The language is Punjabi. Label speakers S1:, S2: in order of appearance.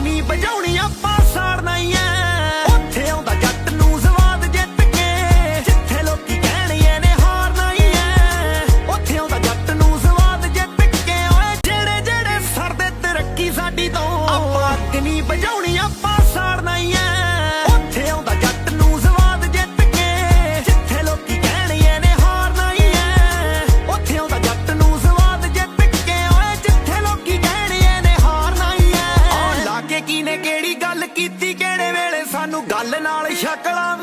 S1: ਨਹੀਂ ਵਜਾਉਣੀ ਆਪਾਂ ਸਾੜਨਾ ਹੀ ਐ। ਉੱਥੇ ਆਉਂਦਾ ਜੱਟ ਨੂੰ ਸਵਾਦ ਜਿੱਤ ਕੇ, ਜਿੱਥੇ ਲੋਕੀ ਕਹਿਣਗੇ ਨੇ ਹਾਰਨਾ ਹੀ ਐ। ਉੱਥੇ ਆਉਂਦਾ ਜੱਟ ਨੂੰ ਸਵਾਦ ਜਿੱਤ ਕੇ, ਓਏ ਜਿਹੜੇ ਜਿਹੜੇ ਸਰਦੇ ਤਰੱਕੀ ਸਾਡੀ ਤੋਂ, ਆਪਾਂ ਅੱਗ ਨਹੀਂ ਵਜਾਉਣੀ ਆਪਾਂ ਸਾੜਨਾ ਹੀ ਐ। ਉੱਥੇ ਆਉਂਦਾ ਜੱਟ ਨੂੰ ਸਵਾਦ ਜਿੱਤ ਕੇ, ਜਿੱਥੇ ਲੋਕੀ ਕਹਿਣਗੇ ਨੇ ਹਾਰਨਾ ਹੀ ਐ। ਉੱਥੇ ਆਉਂਦਾ ਜੱਟ ਨੂੰ ਸਵਾਦ ਜਿੱਤ ਕੇ, ਓਏ ਜਿੱਥੇ ਲੋਕੀ ਕਹਿਣਗੇ ਨੇ ਹਾਰਨਾ ਹੀ ਐ। ਲਾ ਕੇ ਕਿਨੇ ਕਿਹੜੀ ਗੱਲ ਕੀਤੀ, ਕਿਹੜੇ ਵੇਲੇ ਸਾਨੂੰ ਗੱਲ ਨਾਲ ਸ਼ਕਲਾਂ